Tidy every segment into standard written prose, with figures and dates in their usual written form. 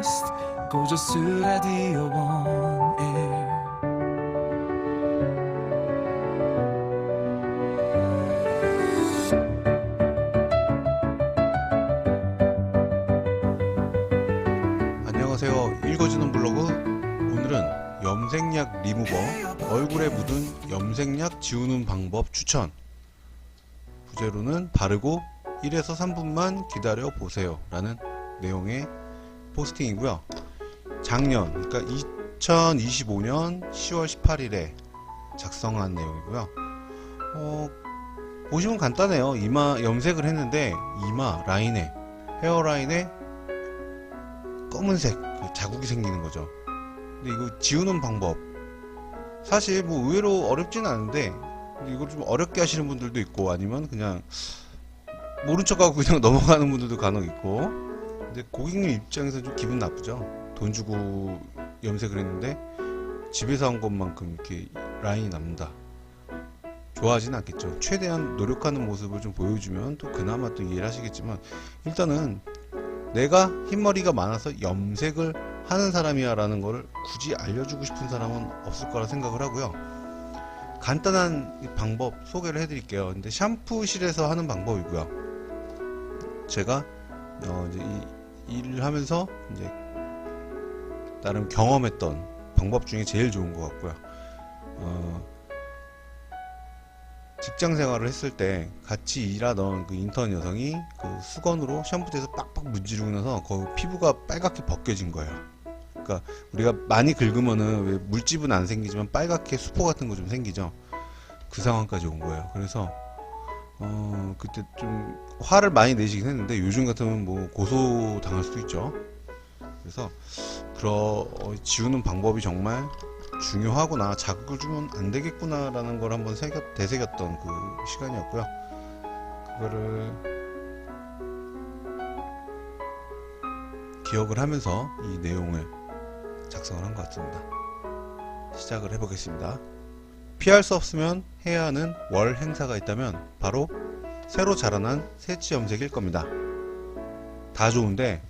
next 고저스 라디오 원에 안녕하세요. 읽어주는 블로그. 오늘은 염색약 리무버, 얼굴에 묻은 염색약 지우는 방법 추천. 부제로는 바르고 1에서 3분만 기다려 보세요 라는 내용의 포스팅이고요. 작년, 그러니까 2025년 10월 18일에 작성한 내용이고요. 보시면 간단해요. 이마 염색을 했는데 이마 라인에, 헤어라인에 검은색 자국이 생기는 거죠. 근데 이거 지우는 방법, 사실 뭐 의외로 어렵진 않은데 이걸 좀 어렵게 하시는 분들도 있고, 아니면 그냥 모른 척하고 그냥 넘어가는 분들도 간혹 있고. 근데 고객님 입장에서 좀 기분 나쁘죠. 돈 주고 염색을 했는데 집에서 한 것만큼 이렇게 라인이 남는다. 좋아하진 않겠죠. 최대한 노력하는 모습을 좀 보여주면 또 그나마 또 이해를 하시겠지만, 일단은 내가 흰머리가 많아서 염색을 하는 사람이야 라는 거를 굳이 알려주고 싶은 사람은 없을 거라 생각을 하고요. 간단한 방법 소개를 해드릴게요. 근데 샴푸실에서 하는 방법이고요. 제가 이제 이 일을 하면서 이제 나름 경험했던 방법 중에 제일 좋은 것 같고요. 직장 생활을 했을 때 같이 일하던 그 인턴 여성이 그 수건으로 샴푸대에서 빡빡 문지르고 나서 거기 피부가 빨갛게 벗겨진 거예요. 그러니까 우리가 많이 긁으면은 왜 물집은 안 생기지만 빨갛게 수포 같은 거 좀 생기죠. 그 상황까지 온 거예요. 그래서 그때 좀 화를 많이 내시긴 했는데, 요즘 같으면 뭐 고소 당할 수도 있죠. 그래서 지우는 방법이 정말 중요하구나, 자극을 주면 안 되겠구나 라는 걸 한번 되새겼던 그 시간이었고요. 그거를 기억을 하면서 이 내용을 작성을 한 것 같습니다. 시작을 해보겠습니다. 피할 수 없으면 해야 하는 월 행사가 있다면 바로 새로 자라난 새치 염색일 겁니다. 다 좋은데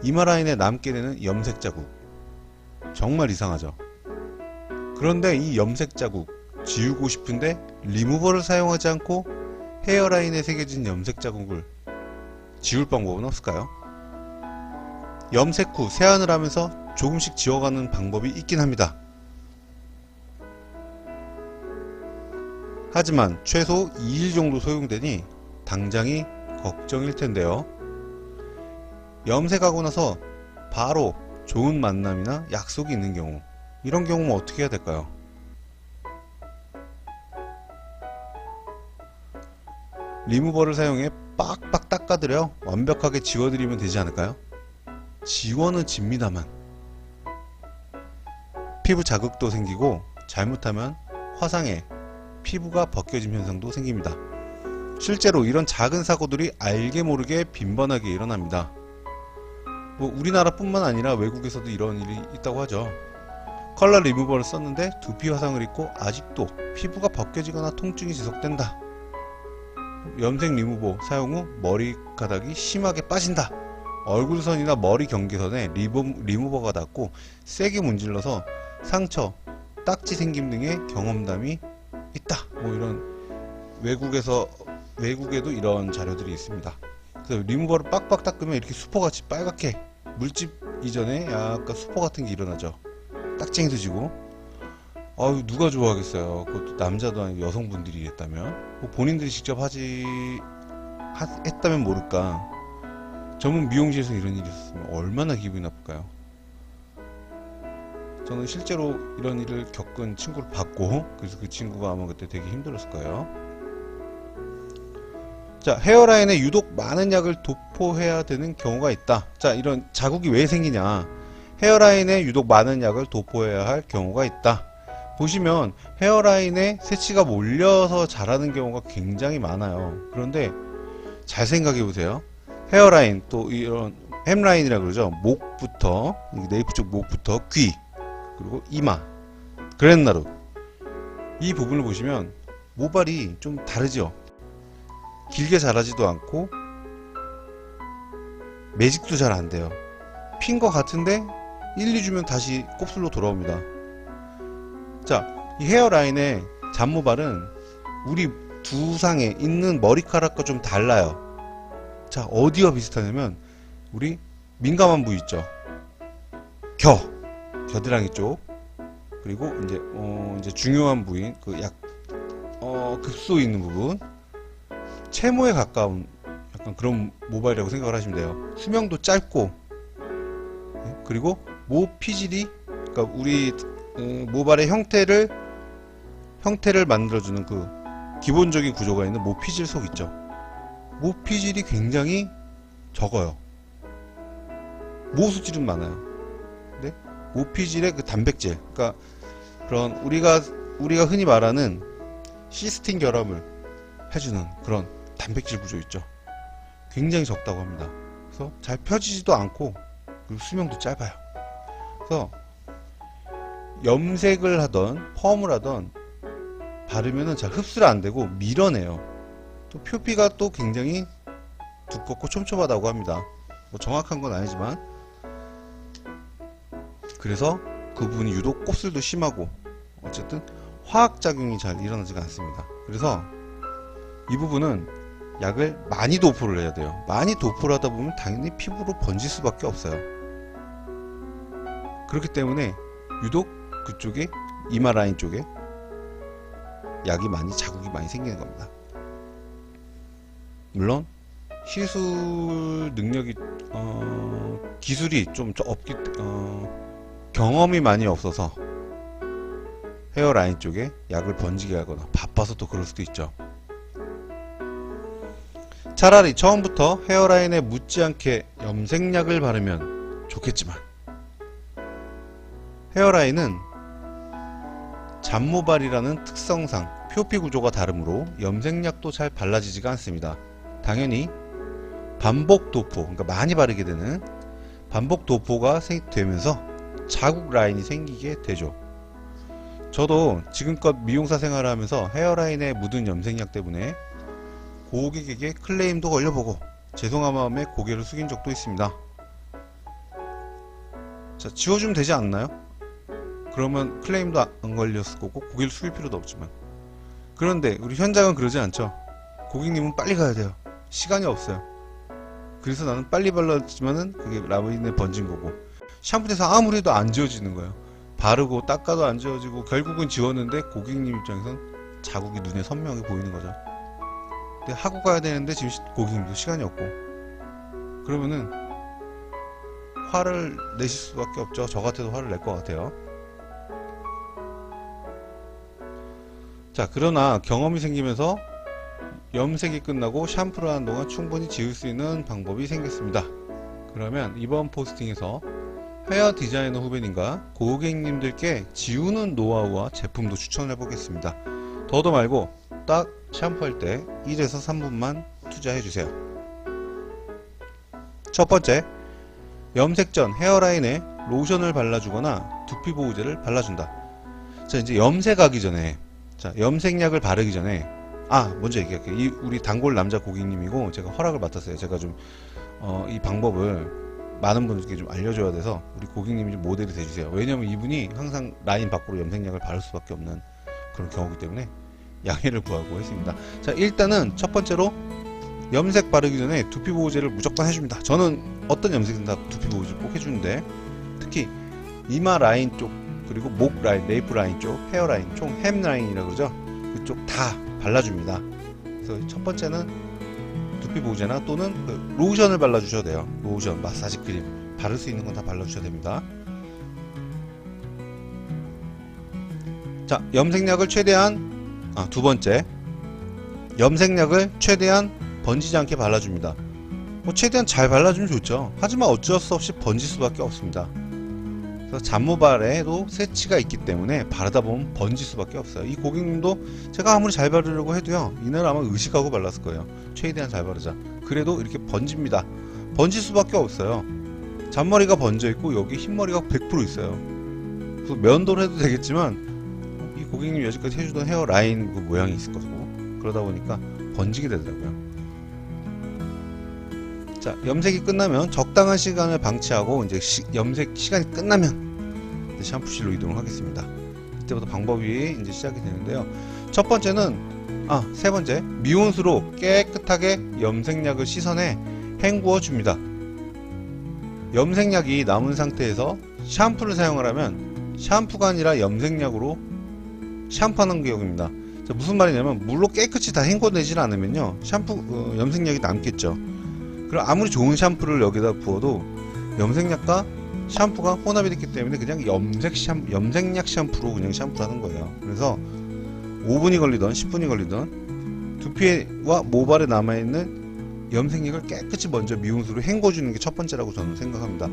이마 라인에 남게 되는 염색 자국, 정말 이상하죠. 그런데 이 염색 자국 지우고 싶은데 리무버를 사용하지 않고 헤어라인에 새겨진 염색 자국을 지울 방법은 없을까요? 염색 후 세안을 하면서 조금씩 지워가는 방법이 있긴 합니다. 하지만 최소 2일 정도 소요되니 당장이 걱정일 텐데요. 염색하고 나서 바로 좋은 만남이나 약속이 있는 경우, 이런 경우는 어떻게 해야 될까요? 리무버를 사용해 빡빡 닦아드려 완벽하게 지워드리면 되지 않을까요? 지워는 집니다만 피부 자극도 생기고, 잘못하면 화상에 피부가 벗겨짐 현상도 생깁니다. 실제로 이런 작은 사고들이 알게 모르게 빈번하게 일어납니다. 뭐 우리나라뿐만 아니라 외국에서도 이런 일이 있다고 하죠. 컬러 리무버를 썼는데 두피 화상을 입고 아직도 피부가 벗겨지거나 통증이 지속된다. 염색 리무버 사용 후 머리카락이 심하게 빠진다. 얼굴선이나 머리 경계선에 리무버가 닿고 세게 문질러서 상처, 딱지 생김 등의 경험담이 있다. 뭐 이런 외국에도 이런 자료들이 있습니다. 그래서 리무버를 빡빡 닦으면 이렇게 수포같이 빨갛게, 물집 이전에 약간 수포 같은 게 일어나죠. 딱쟁이도 지고. 아유, 누가 좋아하겠어요. 그것도 남자도 아니고 여성분들이 했다면. 뭐 본인들이 직접 했다면 모를까. 전문 미용실에서 이런 일이 있었으면 얼마나 기분이 나쁠까요? 저는 실제로 이런 일을 겪은 친구를 봤고, 그래서 그 친구가 아마 그때 되게 힘들었을 거예요. 자, 헤어라인에 유독 많은 약을 도포해야 되는 경우가 있다. 자, 이런 자국이 왜 생기냐? 헤어라인에 유독 많은 약을 도포해야 할 경우가 있다. 보시면 헤어라인에 새치가 몰려서 자라는 경우가 굉장히 많아요. 그런데 잘 생각해 보세요. 헤어라인, 또 이런 햄라인이라 그러죠. 목부터, 네이프 쪽 목부터 귀, 그리고 이마, 그랜나루, 이 부분을 보시면 모발이 좀 다르죠. 길게 자라지도 않고 매직도 잘 안 돼요. 핀 거 같은데 1, 2주면 다시 곱슬로 돌아옵니다. 자, 이 헤어라인의 잡모발은 우리 두상에 있는 머리카락과 좀 달라요. 자, 어디와 비슷하냐면 우리 민감한 부위 있죠. 겨드랑이 쪽, 그리고 이제 중요한 부위인 그 급소 있는 부분, 채모에 가까운 약간 그런 모발이라고 생각을 하시면 돼요. 수명도 짧고, 그리고 모피질이, 그러니까 우리 모발의 형태를 만들어주는 그 기본적인 구조가 있는 모피질 속 있죠. 모피질이 굉장히 적어요. 모수질은 많아요. 근데 모피질의 그 단백질, 그러니까 그런 우리가 흔히 말하는 시스틴 결합을 해주는 그런 단백질 구조 있죠. 굉장히 적다고 합니다. 그래서 잘 펴지지도 않고, 그리고 수명도 짧아요. 그래서 염색을 하던 펌을 하던 바르면은 잘 흡수가 안 되고 밀어내요. 또 표피가 또 굉장히 두껍고 촘촘하다고 합니다. 뭐 정확한 건 아니지만, 그래서 그 부분이 유독 곱슬도 심하고, 어쨌든 화학작용이 잘 일어나지가 않습니다. 그래서 이 부분은 약을 많이 도포를 해야 돼요. 많이 도포를 하다 보면 당연히 피부로 번질 수밖에 없어요. 그렇기 때문에 유독 그쪽에 이마 라인 쪽에 자국이 많이 생기는 겁니다. 물론 시술 능력이 기술이 좀 없기, 경험이 많이 없어서 헤어라인 쪽에 약을 번지게 하거나 바빠서 또 그럴 수도 있죠. 차라리 처음부터 헤어라인에 묻지 않게 염색약을 바르면 좋겠지만, 헤어라인은 잡모발이라는 특성상 표피 구조가 다르므로 염색약도 잘 발라지지가 않습니다. 당연히 반복 도포, 그러니까 많이 바르게 되는 반복 도포가 되면서 자국 라인이 생기게 되죠. 저도 지금껏 미용사 생활을 하면서 헤어라인에 묻은 염색약 때문에 고객에게 클레임도 걸려보고 죄송한 마음에 고개를 숙인 적도 있습니다. 자, 지워주면 되지 않나요? 그러면 클레임도 안 걸렸을 거고 고개를 숙일 필요도 없지만, 그런데 우리 현장은 그러지 않죠. 고객님은 빨리 가야 돼요. 시간이 없어요. 그래서 나는 빨리 발랐지만은 그게 라인에 번진 거고, 샴푸대에서 아무리 해도 안 지워지는 거예요. 바르고 닦아도 안 지워지고, 결국은 지웠는데 고객님 입장에선 자국이 눈에 선명하게 보이는 거죠. 근데 하고 가야 되는데 지금 고객님도 시간이 없고, 그러면은 화를 내실 수밖에 없죠. 저 같아도 화를 낼 것 같아요. 자, 그러나 경험이 생기면서 염색이 끝나고 샴푸를 하는 동안 충분히 지울 수 있는 방법이 생겼습니다. 그러면 이번 포스팅에서 헤어 디자이너 후배님과 고객님들께 지우는 노하우와 제품도 추천해 보겠습니다. 더도 말고 딱 샴푸할 때 1에서 3분만 투자해 주세요. 첫 번째, 염색 전 헤어라인에 로션을 발라주거나 두피 보호제를 발라준다. 자, 이제 염색하기 전에, 자, 염색약을 바르기 전에, 먼저 얘기할게요. 우리 단골 남자 고객님이고 제가 허락을 맡았어요. 제가 좀 이 방법을 많은 분들께 좀 알려줘야 돼서 우리 고객님이 좀 모델이 돼주세요. 왜냐면 이분이 항상 라인 밖으로 염색약을 바를 수밖에 없는 그런 경우이기 때문에 양해를 구하고 했습니다. 자, 일단은 첫 번째로 염색 바르기 전에 두피 보호제를 무조건 해줍니다. 저는 어떤 염색이든 다 두피 보호제를 꼭 해주는데, 특히 이마 라인 쪽, 그리고 목 라인, 네이프 라인 쪽, 헤어 라인, 총 햄 라인이라고 그러죠. 그쪽 다 발라줍니다. 그래서 첫 번째는 두피 보호제나 또는 그 로션을 발라주셔도 돼요. 로션, 마사지 크림, 바를 수 있는 건 다 발라주셔야 됩니다. 자, 염색약을 최대한, 두 번째, 염색약을 최대한 번지지 않게 발라줍니다. 최대한 잘 발라주면 좋죠. 하지만 어쩔 수 없이 번질 수밖에 없습니다. 그래서 잡모발에도 세치가 있기 때문에 바르다 보면 번질 수밖에 없어요. 이 고객님도 제가 아무리 잘 바르려고 해도요, 이날 아마 의식하고 발랐을 거예요. 최대한 잘 바르자. 그래도 이렇게 번집니다. 번질 수밖에 없어요. 잔머리가 번져 있고 여기 흰머리가 100% 있어요. 그래서 면도를 해도 되겠지만 이 고객님이 여지까지 해주던 헤어 라인 그 모양이 있을 거고, 그러다 보니까 번지게 되더라고요. 자, 염색이 끝나면 적당한 시간을 방치하고 이제 염색 시간이 끝나면 이제 샴푸실로 이동을 하겠습니다. 이때부터 방법이 이제 시작이 되는데요. 첫 번째는 세 번째, 미온수로 깨끗하게 염색약을 씻어내 헹구어 줍니다. 염색약이 남은 상태에서 샴푸를 사용을 하면 샴푸가 아니라 염색약으로 샴푸하는 기억입니다. 자, 무슨 말이냐면 물로 깨끗이 다 헹궈내질 않으면요 염색약이 남겠죠. 그럼 아무리 좋은 샴푸를 여기다 부어도 염색약과 샴푸가 혼합이 됐기 때문에 그냥 염색약 샴푸로 그냥 샴푸를 하는 거예요. 그래서 5분이 걸리던 10분이 걸리던 두피와 모발에 남아있는 염색약을 깨끗이 먼저 미온수로 헹궈주는 게 첫 번째라고 저는 생각합니다.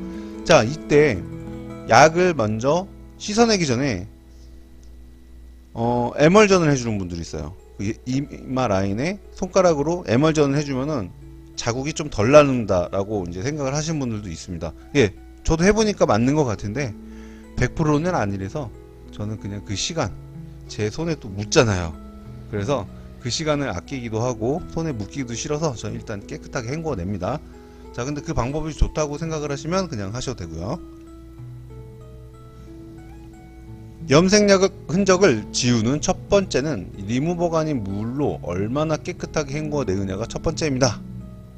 자, 이때 약을 먼저 씻어내기 전에 에멀전을 해주는 분들이 있어요. 이마 라인에 손가락으로 에멀전을 해주면은 자국이 좀 덜 나는다라고 이제 생각을 하시는 분들도 있습니다. 예, 저도 해보니까 맞는 것 같은데 100%는 아니라서 저는 그냥 그 시간, 제 손에 또 묻잖아요. 그래서 그 시간을 아끼기도 하고 손에 묻기도 싫어서 저는 일단 깨끗하게 헹궈냅니다. 자, 근데 그 방법이 좋다고 생각을 하시면 그냥 하셔도 되고요. 염색약 흔적을 지우는 첫 번째는 리무버가 아닌 물로 얼마나 깨끗하게 헹궈내느냐가 첫 번째입니다.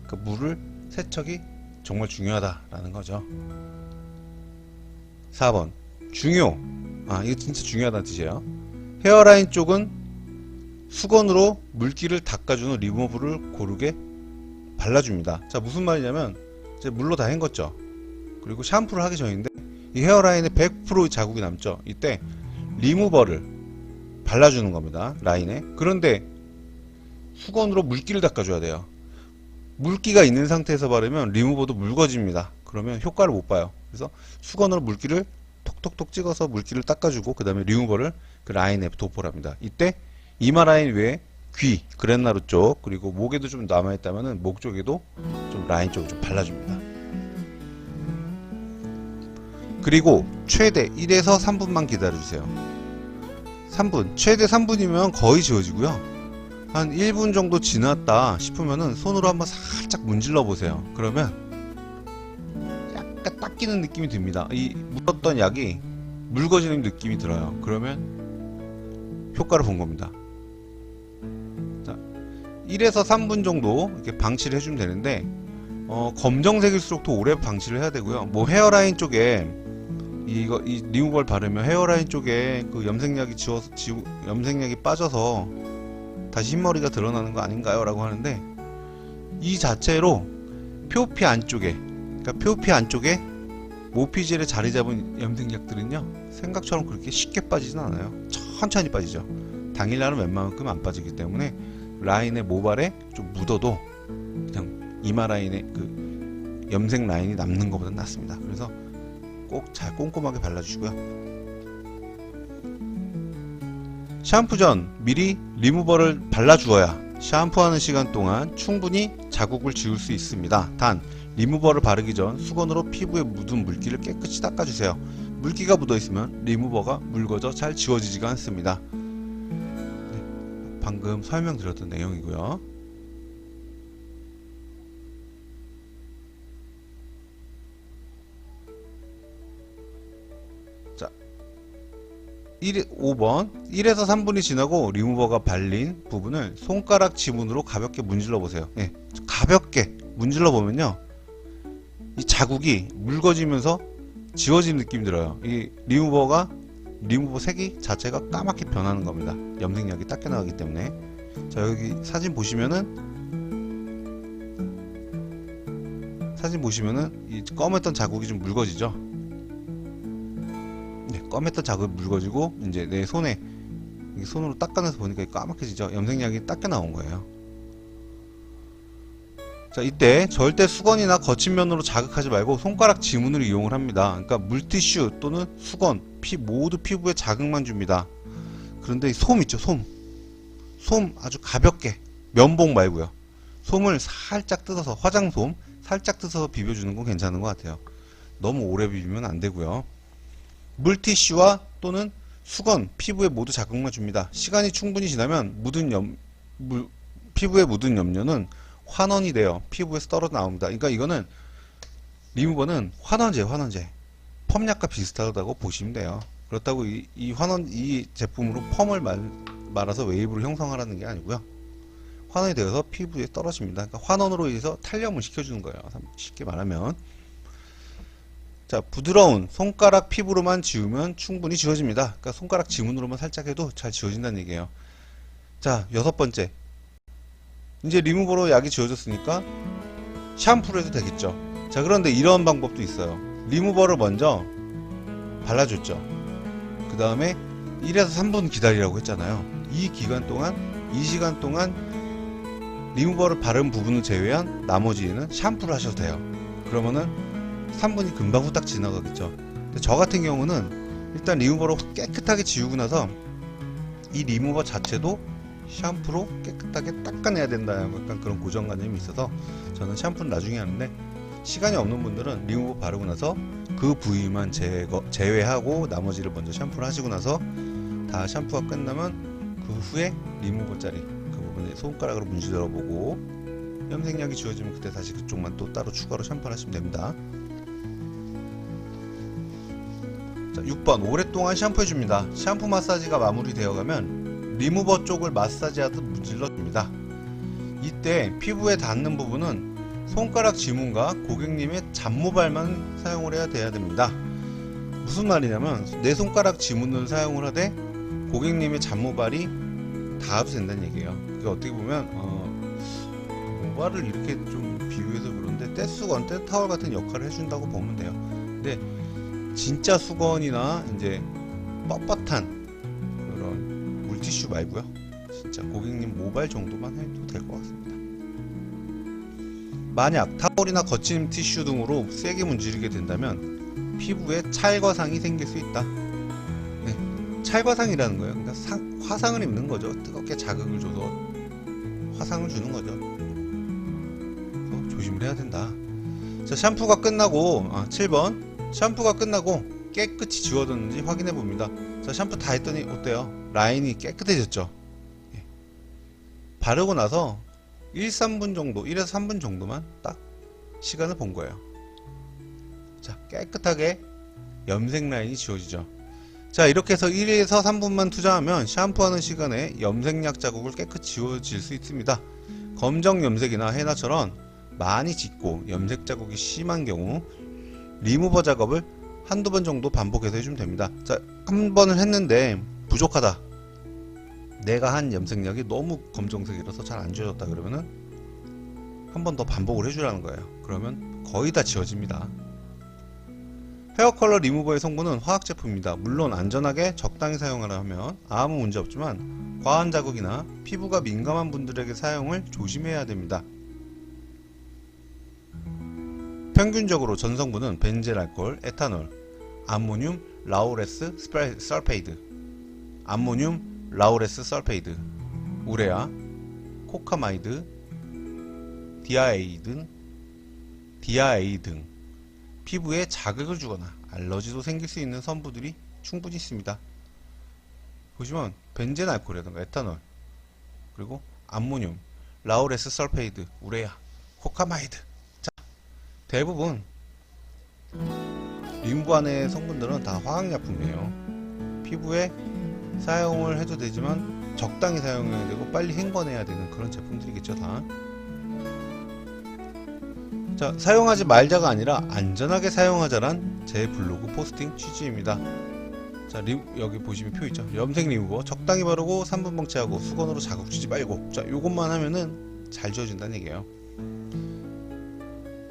그 물을 세척이 정말 중요하다라는 거죠. 4번 중요. 이거 진짜 중요하다는 뜻이에요. 헤어라인 쪽은 수건으로 물기를 닦아주는 리무버를 고르게 발라줍니다. 자, 무슨 말이냐면 이제 물로 다 헹궜죠. 그리고 샴푸를 하기 전인데 이 헤어라인에 100% 자국이 남죠. 이때 리무버를 발라주는 겁니다. 라인에. 그런데 수건으로 물기를 닦아줘야 돼요. 물기가 있는 상태에서 바르면 리무버도 묽어집니다. 그러면 효과를 못 봐요. 그래서 수건으로 물기를 톡톡톡 찍어서 물기를 닦아주고 그 다음에 리무버를 그 라인에 도포합니다. 이때 이마 라인 외에 귀, 그랜나루 쪽 그리고 목에도 좀 남아있다면 목 쪽에도 좀 라인 쪽을 좀 발라줍니다. 그리고 최대 1에서 3분만 기다려주세요. 3분, 최대 3분이면 거의 지워지고요. 한 1분 정도 지났다 싶으면은 손으로 한번 살짝 문질러 보세요. 그러면 약간 닦이는 느낌이 듭니다. 이 묻었던 약이 묽어지는 느낌이 들어요. 그러면 효과를 본 겁니다. 자, 1에서 3분 정도 이렇게 방치를 해주면 되는데 검정색일수록 더 오래 방치를 해야 되고요. 뭐 헤어라인 쪽에 이 리무버를 바르면 헤어라인 쪽에 그 염색약이 빠져서 다시 흰머리가 드러나는 거 아닌가요? 라고 하는데 이 자체로 표피 안쪽에 모피젤에 자리 잡은 염색약들은요 생각처럼 그렇게 쉽게 빠지진 않아요. 천천히 빠지죠. 당일날은 웬만큼 안 빠지기 때문에 라인의 모발에 좀 묻어도 그냥 이마 라인에 그 염색 라인이 남는 것보다 낫습니다. 그래서 꼭 잘 꼼꼼하게 발라주시고요. 샴푸 전 미리 리무버를 발라주어야 샴푸하는 시간 동안 충분히 자국을 지울 수 있습니다. 단 리무버를 바르기 전 수건으로 피부에 묻은 물기를 깨끗이 닦아주세요. 물기가 묻어있으면 리무버가 묽어져 잘 지워지지가 않습니다. 네, 방금 설명드렸던 내용이고요. 자, 5번 1에서 3분이 지나고 리무버가 발린 부분을 손가락 지문으로 가볍게 문질러 보세요. 예, 가볍게 문질러 보면요 이 자국이 묽어지면서 지워지는 느낌이 들어요. 이 리무버 색이 자체가 까맣게 변하는 겁니다. 염색약이 닦여 나가기 때문에. 자, 여기 사진 보시면은 이 검했던 자국이 좀 묽어지죠. 네, 검했던 자국이 묽어지고 이제 내 손에 손으로 닦아내서 보니까 까맣게지죠. 염색약이 닦여 나온 거예요. 자, 이때 절대 수건이나 거친 면으로 자극하지 말고 손가락 지문을 이용을 합니다. 그러니까 물티슈 또는 수건, 모두 피부에 자극만 줍니다. 그런데 솜 있죠, 솜 아주 가볍게, 면봉 말고요. 솜을 살짝 뜯어서, 화장솜 살짝 뜯어서 비벼주는 건 괜찮은 것 같아요. 너무 오래 비비면 안 되고요. 물티슈와 또는 수건, 피부에 모두 자극만 줍니다. 시간이 충분히 지나면 피부에 묻은 염료는 환원이 돼요. 피부에서 떨어져 나옵니다. 그러니까 이거는 리무버는 환원제 펌약과 비슷하다고 보시면 돼요. 그렇다고 이 제품으로 펌을 말아서 웨이브를 형성하라는 게 아니고요. 환원이 되어서 피부에 떨어집니다. 그러니까 환원으로 인해서 탄력을 시켜주는 거예요. 쉽게 말하면. 자, 부드러운 손가락 피부로만 지우면 충분히 지워집니다. 그러니까 손가락 지문으로만 살짝 해도 잘 지워진다는 얘기예요. 자, 6번째. 이제 리무버로 약이 지워졌으니까 샴푸를 해도 되겠죠. 자, 그런데 이런 방법도 있어요. 리무버를 먼저 발라줬죠. 그 다음에 1에서 3분 기다리라고 했잖아요. 이 시간 동안 리무버를 바른 부분을 제외한 나머지는 샴푸를 하셔도 돼요. 그러면은 3분이 금방 후딱 지나가겠죠. 근데 저 같은 경우는 일단 리무버로 깨끗하게 지우고 나서 이 리무버 자체도 샴푸로 깨끗하게 닦아내야 된다. 약간 그런 고정관념이 있어서 저는 샴푸는 나중에 하는데, 시간이 없는 분들은 리무버 바르고 나서 그 부위만 제외하고 나머지를 먼저 샴푸를 하시고 나서 다 샴푸가 끝나면 그 후에 리무버 자리 그 부분에 손가락으로 문질러 보고 염색약이 지워지면 그때 다시 그쪽만 또 따로 추가로 샴푸를 하시면 됩니다. 자, 6번 오랫동안 샴푸해줍니다. 샴푸 마사지가 마무리되어 가면 리무버 쪽을 마사지하듯 문질러줍니다. 이때 피부에 닿는 부분은 손가락 지문과 고객님의 잡모발만 사용을 해야 됩니다. 무슨 말이냐면 내 손가락 지문을 사용을 하되 고객님의 잡모발이 닿아도 된다는 얘기예요. 그게 어떻게 보면 모발을 이렇게 좀 비유해서 그런데 떼수건, 떼타월 같은 역할을 해준다고 보면 돼요. 근데 진짜 수건이나 이제 뻣뻣한 그런 물티슈 말고요. 진짜 고객님 모발 정도만 해도 될 것 같습니다. 만약 타올이나 거친 티슈 등으로 세게 문지르게 된다면 피부에 찰과상이 생길 수 있다. 네, 찰과상이라는 거예요. 그러니까 화상을 입는 거죠. 뜨겁게 자극을 줘서 화상을 주는 거죠. 그래서 조심을 해야 된다. 자, 샴푸가 끝나고 7번 샴푸가 끝나고 깨끗이 지워졌는지 확인해 봅니다. 자, 샴푸 다 했더니 어때요? 라인이 깨끗해졌죠. 예. 바르고 나서 1에서 3분 정도만 딱 시간을 본 거예요. 자, 깨끗하게 염색 라인이 지워지죠. 자, 이렇게 해서 1에서 3분만 투자하면 샴푸하는 시간에 염색약 자국을 깨끗이 지워질 수 있습니다. 검정 염색이나 헤나처럼 많이 짙고 염색 자국이 심한 경우 리무버 작업을 한두 번 정도 반복해서 해주면 됩니다. 자, 한 번을 했는데 부족하다. 내가 한 염색약이 너무 검정색이라서 잘 안 지워졌다 그러면은 한 번 더 반복을 해주라는 거예요. 그러면 거의 다 지워집니다. 헤어 컬러 리무버의 성분은 화학 제품입니다. 물론 안전하게 적당히 사용하라 하면 아무 문제 없지만 과한 자극이나 피부가 민감한 분들에게 사용을 조심해야 됩니다. 평균적으로 전 성분은 벤젠 알코올, 에탄올, 암모늄 라우레스 설페이드, 우레아, 코카마이드, 디아에이 등 피부에 자극을 주거나 알러지도 생길 수 있는 성분들이 충분히 있습니다. 보시면 벤젠 알코올이라든가 에탄올, 그리고 암모늄, 라우레스 설페이드, 우레아, 코카마이드. 자, 대부분 리무버 안의 성분들은 다 화학약품이에요. 피부에 사용을 해도 되지만 적당히 사용해야 되고 빨리 헹궈내야 되는 그런 제품들이겠죠, 다. 자, 사용하지 말자가 아니라 안전하게 사용하자란 제 블로그 포스팅 취지입니다. 자, 여기 보시면 표 있죠. 염색 리무버 적당히 바르고 3분 방치하고 수건으로 자극 주지 말고. 자, 요것만 하면은 잘 지워진다는 얘기예요.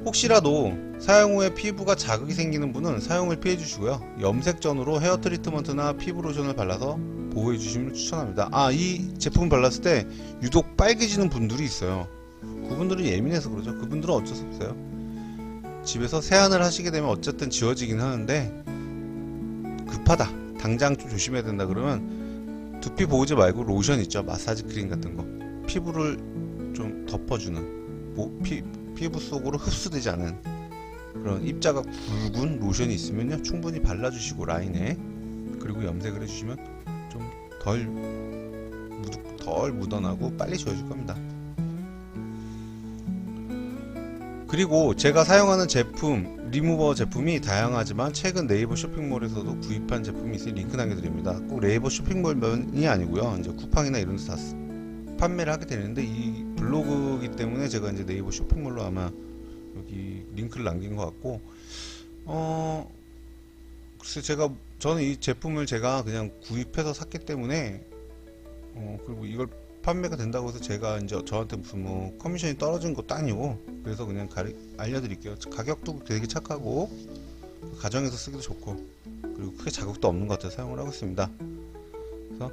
혹시라도 사용 후에 피부가 자극이 생기는 분은 사용을 피해 주시고요. 염색 전후로 헤어 트리트먼트나 피부 로션을 발라서 보호해 주시면 추천합니다. 이 제품 발랐을 때 유독 빨개지는 분들이 있어요. 그분들은 예민해서 그러죠. 그분들은 어쩔 수 없어요. 집에서 세안을 하시게 되면 어쨌든 지워지긴 하는데 급하다, 당장 좀 조심해야 된다 그러면 두피 보호제 말고 로션 있죠. 마사지 크림 같은 거 피부를 좀 덮어주는 피부 속으로 흡수되지 않은 그런 입자가 굵은 로션이 있으면요 충분히 발라주시고 라인에, 그리고 염색을 해주시면 좀 덜 묻어나고 빨리 지워질 겁니다. 그리고 제가 사용하는 제품, 리무버 제품이 다양하지만 최근 네이버 쇼핑몰에서도 구입한 제품이 있으니 링크 남겨드립니다. 꼭 네이버 쇼핑몰만이 아니고요. 이제 쿠팡이나 이런 데서 다 판매를 하게 되는데, 이 블로그이기 때문에 제가 이제 네이버 쇼핑몰로 아마 여기 링크를 남긴 것 같고, 글쎄 저는 이 제품을 제가 그냥 구입해서 샀기 때문에, 그리고 이걸 판매가 된다고 해서 제가 이제 저한테 무슨 뭐 커미션이 떨어진 것도 아니고, 그래서 그냥 알려드릴게요. 가격도 되게 착하고 가정에서 쓰기도 좋고, 그리고 크게 자극도 없는 것 같아서 사용을 하고 있습니다. 그래서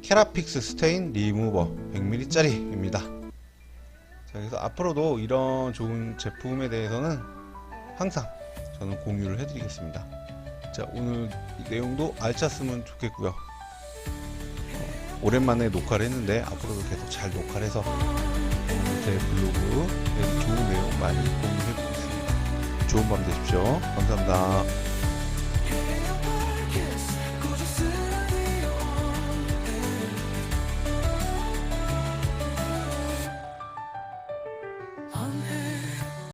캐라픽스 스테인 리무버 100ml 짜리입니다. 자, 그래서 앞으로도 이런 좋은 제품에 대해서는 항상 저는 공유를 해드리겠습니다. 자, 오늘 이 내용도 알찼으면 좋겠고요. 오랜만에 녹화를 했는데 앞으로도 계속 잘 녹화를 해서 제 블로그에 좋은 내용 많이 공유해 보겠습니다. 좋은 밤 되십시오. 감사합니다.